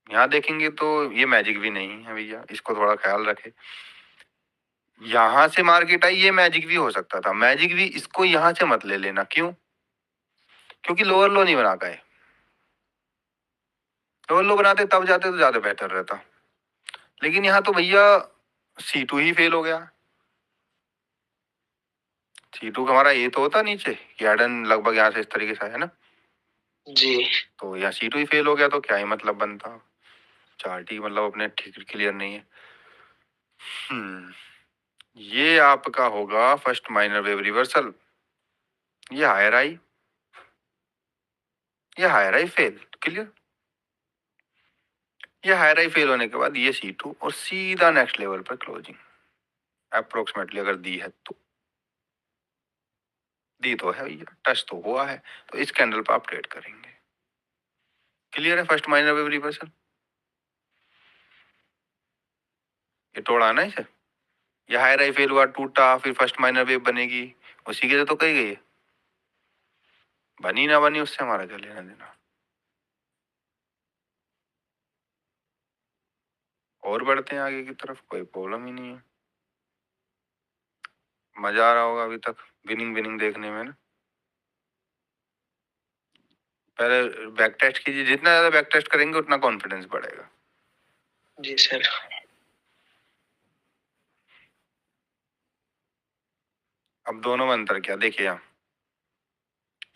यहाँ देखेंगे तो ये मैजिक भी नहीं है भैया, इसको थोड़ा ख्याल रखे। यहाँ से मार्केट आई, ये मैजिक भी हो सकता था। मैजिक भी इसको यहाँ से मत ले लेना। क्यों? क्योंकि लोअर लो नहीं बना का है। लोअर लो बनाते तब जाते तो ज्यादा बेहतर रहता, लेकिन यहाँ तो भैया C2 ही फेल हो गया। C2 का हमारा ये तो होता नीचे कि एडन लगभग यहाँ से इस तरीके से है ना। जी तो यहाँ C2 ही फेल हो गया, तो क्या ही मतलब बनता। चार्ट ही मतलब अपने ठीक क्लियर नहीं है। ये आपका होगा फर्स्ट माइनर वेव रिवर्सल। ये हायर आई, ये हायर आई फेल। क्लियर? ये हायर आई फेल होने के बाद ये C2 और सीधा नेक्स्ट लेवल पर क्लोजिंग अप्रोक्सीमेटली अगर दी है तो, दी तो है भैया, टच तो हुआ है, तो इस कैंडल पर आप ट्रेड करेंगे। क्लियर है? फर्स्ट माइनर वेव रिवर्सल ये तोड़ा ना इसे। ये हायर आई फेल हुआ, टूटा, फिर फर्स्ट माइनर वेव बनेगी, उसी के लिए तो कही गई है। बनी ना बनी उससे हमारा क्या लेना देना। और बढ़ते हैं आगे की तरफ, कोई प्रॉब्लम ही नहीं है। मजा आ रहा होगा अभी तक विनिंग विनिंग देखने में ना। पहले बैक टेस्ट कीजिए, जितना ज्यादा बैक टेस्ट करेंगे उतना कॉन्फिडेंस बढ़ेगा। जी सर। अब दोनों में अंतर क्या देखिए, यहाँ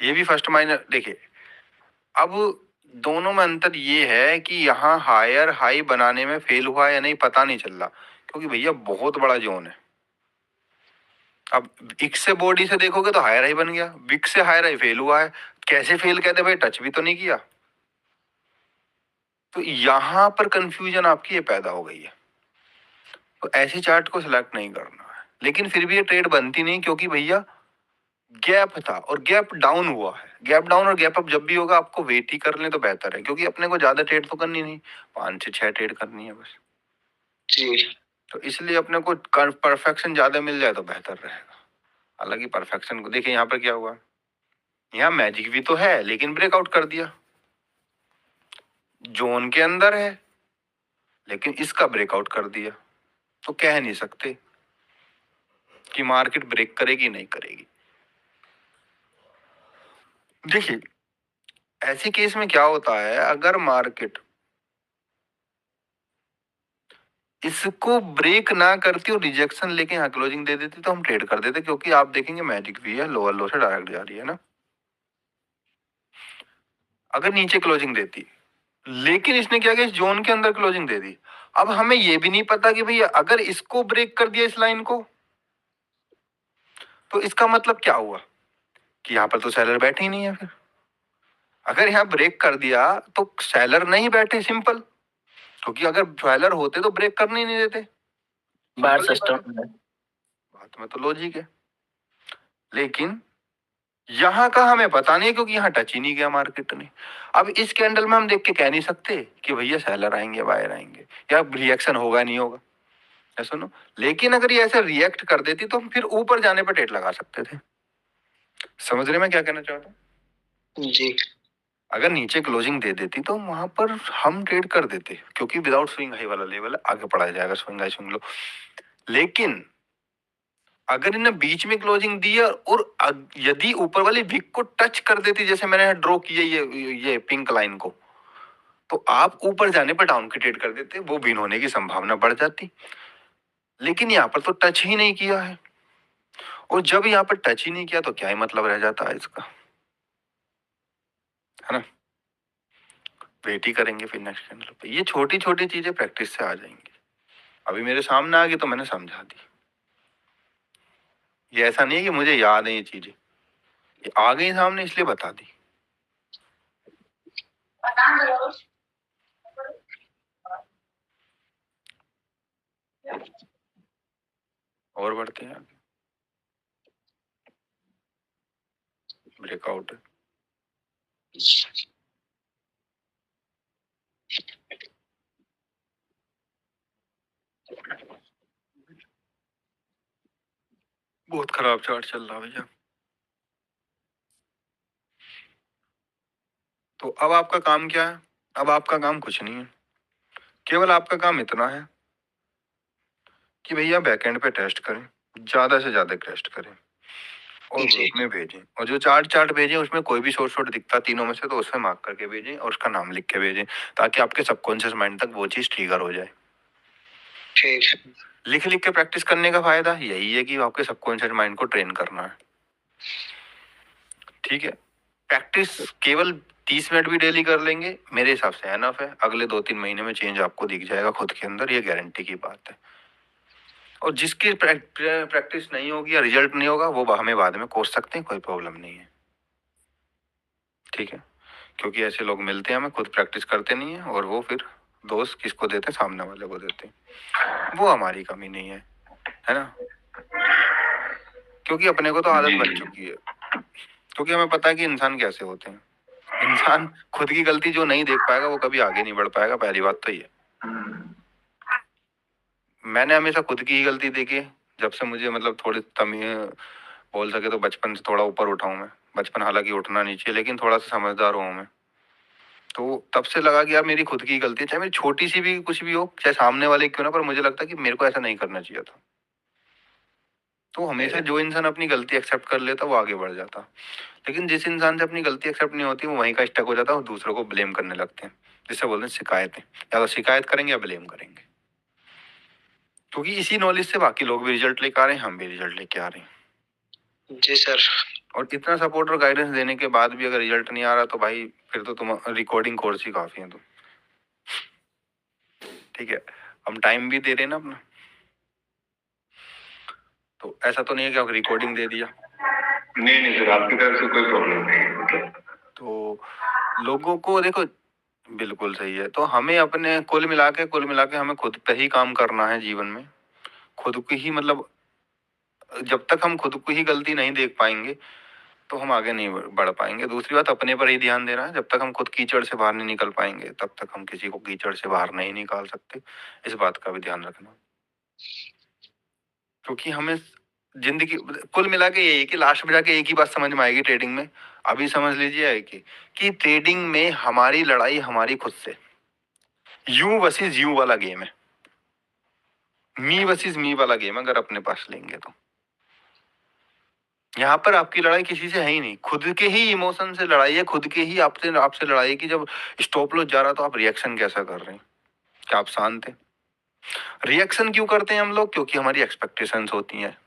ये भी फर्स्ट माइनर देखिए। अब दोनों में अंतर ये है कि यहाँ हायर हाई बनाने में फेल हुआ या नहीं पता नहीं चल रहा, क्योंकि भैया बहुत बड़ा जोन है। अब विक से बॉडी से देखोगे तो हायर हाई बन गया, विक से हायर हाई फेल हुआ है। कैसे फेल कहते भाई, टच भी तो नहीं किया। तो यहां पर कंफ्यूजन आपकी ये पैदा हो गई है। तो ऐसे चार्ट को सिलेक्ट नहीं करना है, लेकिन फिर भी ये ट्रेड बनती नहीं, क्योंकि भैया गैप था और गैप डाउन हुआ है। गैप डाउन और गैप अप जब भी होगा आपको वेट ही कर ले तो बेहतर है, क्योंकि अपने को ज्यादा ट्रेड तो करनी नहीं, 5 से 6 ट्रेड करनी है बस। जी तो इसलिए अपने को परफेक्शन ज्यादा मिल जाए तो बेहतर रहेगा। हालांकि परफेक्शन को देखिए, यहाँ पर क्या हुआ, यहाँ मैजिक भी तो है लेकिन ब्रेकआउट कर दिया। जोन के अंदर है लेकिन इसका ब्रेकआउट कर दिया, तो कह नहीं सकते कि मार्केट ब्रेक करेगी नहीं करेगी। देखिए ऐसे केस में क्या होता है, अगर मार्केट इसको ब्रेक ना करती और रिजेक्शन लेके यहाँ क्लोजिंग दे देती तो हम ट्रेड कर देते, क्योंकि आप देखेंगे मैजिक भी है, लोअर लो से डायरेक्ट जा रही है ना। अगर नीचे क्लोजिंग देती, लेकिन इसने क्या किया, इस जोन के अंदर क्लोजिंग दे दी। अब हमें ये भी नहीं पता कि भैया अगर इसको ब्रेक कर दिया इस लाइन को, तो इसका मतलब क्या हुआ कि यहाँ पर तो सेलर बैठे ही नहीं है। फिर अगर यहाँ ब्रेक कर दिया तो सेलर नहीं बैठे, सिंपल, क्योंकि अगर सेलर होते तो ब्रेक करने ही नहीं देते। बार सिंपल सी बात सिस्टम है, बात में तो लॉजिक है। लेकिन यहाँ का हमें पता नहीं है, क्योंकि यहाँ टच ही नहीं किया मार्केट ने। अब इस कैंडल में हम देख के कह नहीं सकते कि भैया सेलर आएंगे बायर आएंगे या रिएक्शन होगा नहीं होगा, ऐसा सुनो। लेकिन अगर ये ऐसे रिएक्ट कर देती तो हम फिर ऊपर जाने पर ट्रेड लगा सकते थे। समझ रहे मैं क्या कहना चाहता हूँ जी। अगर नीचे क्लोजिंग दे देती तो वहां पर हम ट्रेड कर देते, क्योंकि विदाउट स्विंग हाई वाला लेवल है, आगे पढ़ाया जाएगा स्विंग हाई स्विंग लो। लेकिन अगर इन्हें बीच में क्लोजिंग दी है और यदि ऊपर वाली विक को टच कर देती, जैसे मैंने ड्रॉ किया ये पिंक लाइन को, तो आप ऊपर जाने पर डाउन की ट्रेड कर देते, वो विन होने की संभावना बढ़ जाती। लेकिन यहाँ पर तो टच ही नहीं किया है, और जब यहाँ पर टच ही नहीं किया तो क्या ही मतलब रह जाता है इसका, है ना। वेट ही करेंगे फिर नेक्स्ट कैंडल पे। ये छोटी छोटी चीजें प्रैक्टिस से आ जाएंगी। अभी मेरे सामने आ गई तो मैंने समझा दी। ये ऐसा नहीं है कि मुझे याद है ये चीजें, ये आ गई सामने इसलिए बता दी। और बढ़ते हैं आगे। ब्रेकआउट है, बहुत खराब चार्ट चल रहा भैया। तो अब आपका काम क्या है? अब आपका काम कुछ नहीं है, केवल आपका काम इतना है कि भैया बैकएंड पे टेस्ट करें, ज्यादा से ज्यादा टेस्ट करें और ग्रुप में भेजें। और जो चार्ट भेजें उसमें कोई भी शॉर्ट शॉर्ट दिखता तीनों में से तो उसमें मार्क करके भेजें और उसका नाम लिख के भेजें, ताकि आपके सबकॉन्शियस माइंड तक वो चीज ट्रिगर हो जाए। ठीक है। लिख लिख के प्रैक्टिस करने का फायदा यही है कि आपके सबकॉन्शियस माइंड को ट्रेन करना है। ठीक है, प्रैक्टिस केवल 30 मिनट भी डेली कर लेंगे मेरे हिसाब से एनफ है। अगले 2-3 महीने में चेंज आपको दिख जाएगा खुद के अंदर, ये गारंटी की बात है। और जिसकी प्रैक्टिस नहीं होगी या रिजल्ट नहीं होगा वो हमें बाद में कोस सकते हैं, कोई प्रॉब्लम नहीं है। ठीक है, क्योंकि ऐसे लोग मिलते हैं हमें, खुद प्रैक्टिस करते नहीं है और वो फिर दोस्त किसको देते हैं, सामने वाले को देते हैं। वो हमारी कमी नहीं है ना, क्योंकि अपने को तो आदत बन चुकी है, क्योंकि हमें पता है कि इंसान कैसे होते हैं। इंसान खुद की गलती जो नहीं देख पाएगा वो कभी आगे नहीं बढ़ पाएगा, पहली बात तो ये। मैंने हमेशा खुद की ही गलती देखी है, जब से मुझे मतलब थोड़ी तमीज बोल सके तो बचपन से थोड़ा ऊपर उठा हूँ मैं। बचपन हालांकि उठना नहीं चाहिए, लेकिन थोड़ा सा समझदार हूँ मैं। तो तब से लगा कि यार मेरी खुद की गलती है, चाहे मेरी छोटी सी भी कुछ भी हो, चाहे सामने वाले क्यों ना, पर मुझे लगता है कि मेरे को ऐसा नहीं करना चाहिए था। तो हमेशा जो इंसान अपनी गलती एक्सेप्ट कर लेता वो आगे बढ़ जाता, लेकिन जिस इंसान से अपनी गलती एक्सेप्ट नहीं होती वो वहीं का स्टक हो जाता है और दूसरों को ब्लेम करने लगते हैं, जिससे बोलते हैं शिकायतें। या तो शिकायत करेंगे या ब्लेम करेंगे, क्योंकि इसी नॉलेज से बाकी लोग भी रिजल्ट लेके आ रहे हैं, हम भी रिजल्ट लेके आ रहे हैं। जी सर। और इतना सपोर्ट और गाइडेंस देने के बाद भी अगर रिजल्ट नहीं आ रहा तो भाई फिर तो तुम रिकॉर्डिंग कोर्स ही काफी है तुम। ठीक है, हम टाइम भी दे रहे हैं ना अपना, तो ऐसा तो नहीं है कि आप रिकॉर्डिंग दे दिया। नहीं नहीं सर, आपकी तरफ से कोई प्रॉब्लम नहीं है मतलब। तो लोगों को देखो, बिल्कुल सही है। तो हमें अपने कुल मिला के हमें खुद पे ही काम करना है जीवन में। खुद की ही मतलब जब तक हम खुद को ही गलती नहीं देख पाएंगे तो हम आगे नहीं बढ़ पाएंगे। दूसरी बात, अपने पर ही ध्यान देना है। जब तक हम खुद कीचड़ से बाहर नहीं निकल पाएंगे तब तक हम किसी को कीचड़ से बाहर नहीं निकाल सकते। इस बात का भी ध्यान रखना, क्योंकि हमें जिंदगी कुल मिला के यही कि लास्ट में जाके एक ही बात समझ में आएगी ट्रेडिंग में। अभी समझ लीजिए है कि ट्रेडिंग में हमारी लड़ाई हमारी खुद से, यू वर्सेस यू वाला गेम है, मी वर्सेस मी वाला गेम अगर अपने पास लेंगे तो। यहाँ पर आपकी लड़ाई किसी से है ही नहीं, खुद के ही इमोशन से लड़ाई है, खुद के ही आपसे आपसे लड़ाई है कि जब स्टॉप लॉस जा रहा तो आप रिएक्शन कैसा कर रहे हैं, क्या आप शांत हैं, रिएक्शन क्यों करते हैं हम लोग? क्योंकि हमारी एक्सपेक्टेशंस होती हैं।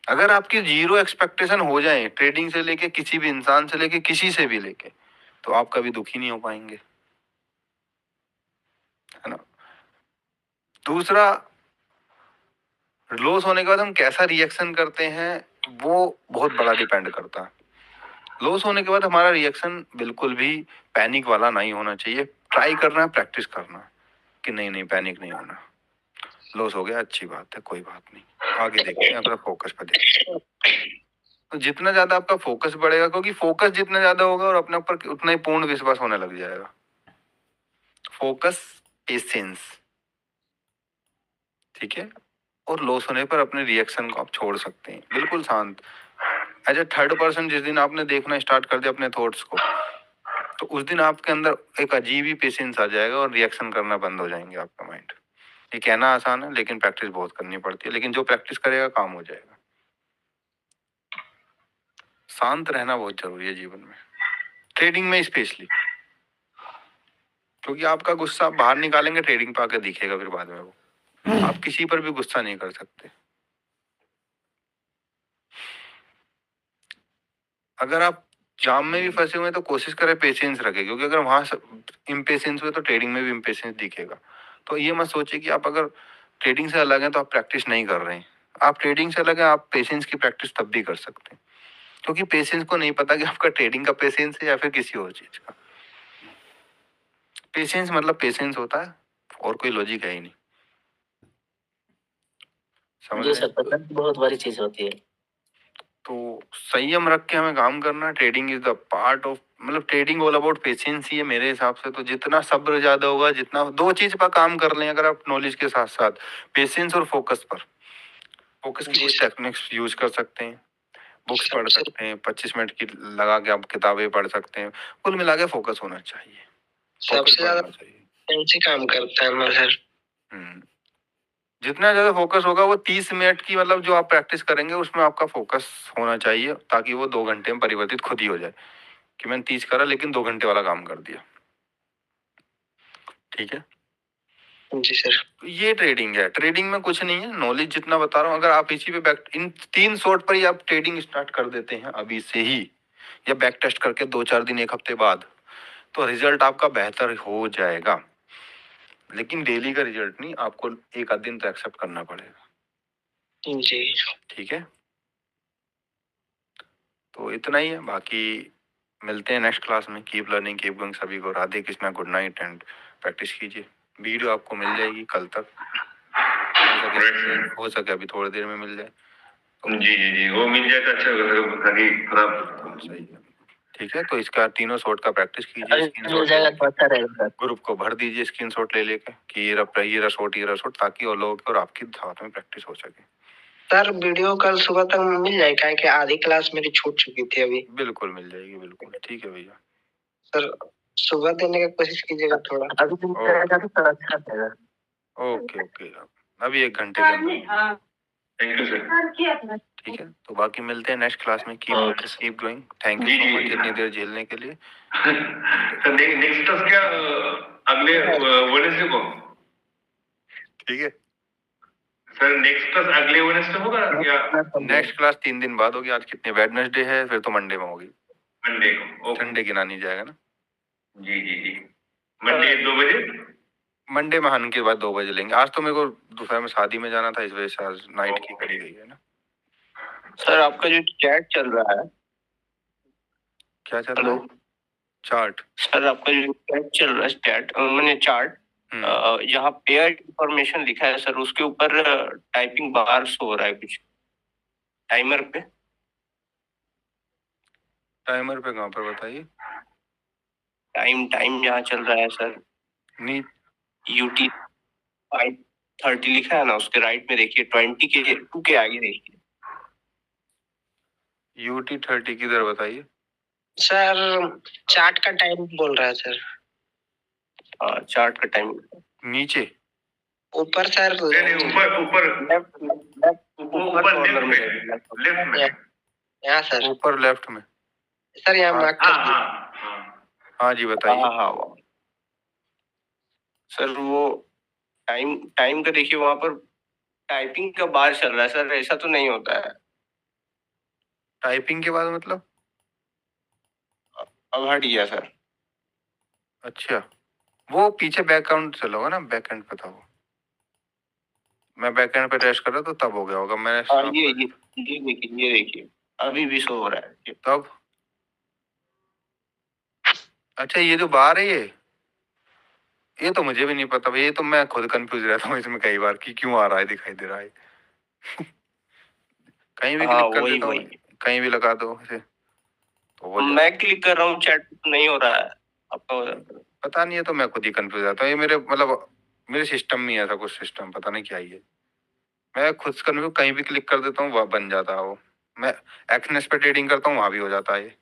अगर आपकी जीरो एक्सपेक्टेशन हो जाए ट्रेडिंग से लेके, किसी भी इंसान से लेके, किसी से भी लेके, तो आप कभी दुखी नहीं हो पाएंगे, है ना। दूसरा, लॉस होने के बाद हम कैसा रिएक्शन करते हैं वो बहुत बड़ा डिपेंड करता है। लॉस होने के बाद हमारा रिएक्शन बिल्कुल भी पैनिक वाला नहीं होना चाहिए। ट्राई करना है, प्रैक्टिस करना है कि नहीं नहीं पैनिक नहीं होना। लॉस हो गया, अच्छी बात है, कोई बात नहीं, आगे देखते हैं, अपना फोकस पे देखते हैं। तो जितना ज्यादा आपका फोकस बढ़ेगा, क्योंकि फोकस जितना ज्यादा होगा और अपने ऊपर उतना ही पूर्ण विश्वास होने लग जाएगा। फोकस, पेशेंस, ठीक है। और लॉस होने पर अपने रिएक्शन को आप छोड़ सकते हैं, बिल्कुल शांत। एज ए थर्ड पर्सन जिस दिन आपने देखना स्टार्ट कर दिया अपने थॉट्स को, तो उस दिन आपके अंदर एक अजीब ही पेशेंस आ जाएगा और रिएक्शन करना बंद हो जाएंगे आपका माइंड। ये कहना आसान है लेकिन प्रैक्टिस बहुत करनी पड़ती है, लेकिन जो प्रैक्टिस करेगा काम हो जाएगा। शांत रहना बहुत जरूरी है जीवन में, ट्रेडिंग में स्पेशली, क्योंकि आपका गुस्सा आप बाहर निकालेंगे ट्रेडिंग पे आके दिखेगा फिर बाद में वो। आप किसी पर भी गुस्सा नहीं कर सकते। अगर आप जाम में भी फंसे हुए हैं तो कोशिश करें पेशेंस रखें, क्योंकि अगर वहां इम्पेशेंस हुए तो ट्रेडिंग में भी इम्पेशेंस दिखेगा। तो ये मत सोचिए कि आप अगर ट्रेडिंग से अलग हैं तो आप प्रैक्टिस नहीं कर रहे हैं। आप ट्रेडिंग से अलग हैं, आप पेशेंस की प्रैक्टिस तब भी कर सकते हैं, क्योंकि पेशेंस को नहीं पता कि आपका ट्रेडिंग का पेशेंस है या फिर किसी और चीज का। पेशेंस मतलब पेशेंस होता है और कोई लॉजिक है ही नहीं, समझ जी रहे सर, हैं? पसंद बहुत बड़ी चीज होती है। तो संयम रख के हमें काम करना। Trading is the part of, मतलब ट्रेडिंग ऑल अबाउट पेशेंस ही है मेरे हिसाब से। तो जितना सब्र ज्यादा होगा, जितना दो चीज पर काम कर लें अगर आप नॉलेज के साथ साथ, पेशेंस और फोकस पर। फोकस की कुछ टेक्निक्स यूज कर सकते हैं, बुक्स पढ़ सकते हैं, 25 मिनट की लगा के आप किताबें पढ़ सकते हैं। कुल मिला के फोकस होना चाहिए, सबसे ज्यादा चाहिए। कौन सी काम करता है सर? जितना ज्यादा फोकस होगा वो 30 मिनट की, मतलब जो आप प्रैक्टिस करेंगे उसमें आपका फोकस होना चाहिए, ताकि वो 2 घंटे में परिवर्तित खुद ही हो जाए कि मैंने 30 करा लेकिन 2 घंटे वाला काम कर दिया। ठीक है जी सर। तो ये ट्रेडिंग है। ट्रेडिंग में कुछ नहीं है, नॉलेज जितना बता रहा हूँ, अगर आप इसी पे बैक इन 3 शॉट पर ही आप ट्रेडिंग स्टार्ट कर देते हैं अभी से ही, या बैक टेस्ट करके 2-4 दिन, 1 हफ्ते बाद, तो रिजल्ट आपका बेहतर हो जाएगा। लेकिन डेली का रिजल्ट नहीं, आपको 1 आध दिन तो एक्सेप्ट करना पड़ेगा। जी ठीक है, तो इतना ही है। बाकी मिलते हैं नेक्स्ट क्लास में। Keep learning, keep going. सभी को Radhe Krishna, good night and practice कीजिए। वीडियो आपको मिल जाएगी कल तक, हो सके अभी थोड़ी देर में मिल जाए तो। जी वो मिल जाए तो अच्छा होगा, ताकि थोड़ा सही है। ठीक है, तो इसका तीनों शॉट का प्रैक्टिस कीजिए। मिल जाएगा तो अच्छा रहेगा। ग्रुप को भर दीजिए स्क्रीनशॉट ले लेके कि ये रहा शॉट, ताकि और लोगों की और आपकी साथ में प्रैक्टिस हो सके। सर वीडियो कल सुबह तक मिल जाएगा कि आधी क्लास मेरी छूट चुकी थी अभी? बिल्कुल मिल जाएगी, बिल्कुल। ठीक है भैया, सर सुबह देने की कोशिश कीजिएगा थोड़ा। अभी तो मिल जाएगा तो थोड़ा अच्छा रहेगा। ओके ओके, अभी 1 घंटे के अंदर। Thank you sir. ठीक है, तो बाकी मिलते हैं नेक्स्ट क्लास में। Keep going. Thank you so much इतनी देर झेलने के लिए। सर नेक्स्ट क्लास क्या अगले वेडनेसडे को? ठीक है सर नेक्स्ट क्लास अगले वेडनेसडे होगा या नेक्स्ट क्लास 3 दिन बाद होगी। आज कितने, वेडनेसडे है, फिर तो मंडे में होगी। मंडे को? संडे गिना नहीं जाएगा ना। जी मंडे 2 बजे। मंडे में हन के बाद 2 बजे लेंगे। आज तो मेरे को दोपहर में शादी में जाना था, इस वजह से आज नाइट की करी गई है ना। सर आपका जो चैट चल रहा है, क्या चल रहा है? चार्ट। सर आपका जो चैट चल रहा है, चैट मैंने चार्ट, यहाँ पेयर इंफॉर्मेशन लिखा है सर, उसके ऊपर टाइपिंग बार शो हो रहा है कुछ टाइमर पे। टाइमर पे कहाँ पर बताइए? टाइम यहाँ चल रहा है सर, नी UT 5:30 लिखा है ना, उसके राइट में देखिए 20 के 2 के आगे देखिए। UT 30 किधर बताइए? सर चार्ट का टाइम बोल रहा है सर। चार्ट का टाइम नीचे ऊपर सर, ऊपर लेफ्ट में। यहाँ सर, ऊपर लेफ्ट में। सर यहाँ मार्क कर दीजिए। हाँ जी बताइए। हाँ सर वो टाइम का देखिए, वहां पर टाइपिंग का बार चल रहा है सर, ऐसा तो नहीं होता है। टाइपिंग के बाद मतलब? अब हट गया सर। अच्छा, वो पीछे बैकग्राउंड चला होगा ना, बैकएंड पे था वो। मैं बैकएंड पे टेस्ट कर रहा था तब हो गया होगा। मैंने हाँ, stop ये कर- देखिए, ये देखिए, अभी भी शो हो रहा है। तब अच्छा, ये जो बार है ये तो मुझे भी नहीं पता भाई। ये तो मैं खुद कंफ्यूज रहता हूँ इसमें कई बार कि क्यों आ रहा है, दिखाई दे रहा है। कहीं भी हाँ, क्लिक कर वही देता हूँ, वही। कहीं भी लगा दो इसे तो हो जाता मैं क्लिक कर रहा हूँ, चैट नहीं हो रहा है, आपका हो जाता है। है। पता नहीं है, तो मैं खुद ही कंफ्यूज रहता हूँ। ये मेरे मतलब मेरे सिस्टम में ही ऐसा कुछ सिस्टम पता नहीं क्या ही है। मैं खुद से कंफ्यूज, कहीं भी क्लिक कर देता हूँ वह बन जाता है वो। मैं एक्सनेस पे ट्रेडिंग करता हूँ, वहां भी हो जाता है ये।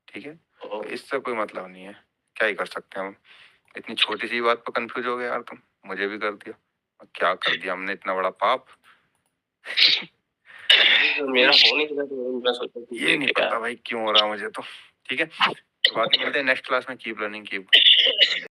ठीक है, तो इससे कोई मतलब नहीं है, क्या ही कर सकते हैं हम। इतनी छोटी सी बात पर कंफ्यूज हो गए यार तुम। मुझे भी कर दिया, क्या कर दिया हमने इतना बड़ा पाप। मेरा हो नहीं रहा, तो मैं सोचा कि ये नहीं क्या। पता भाई क्यों हो रहा मुझे तो। ठीक है, तो बाकी मिलते हैं नेक्स्ट क्लास में। Keep learning, keep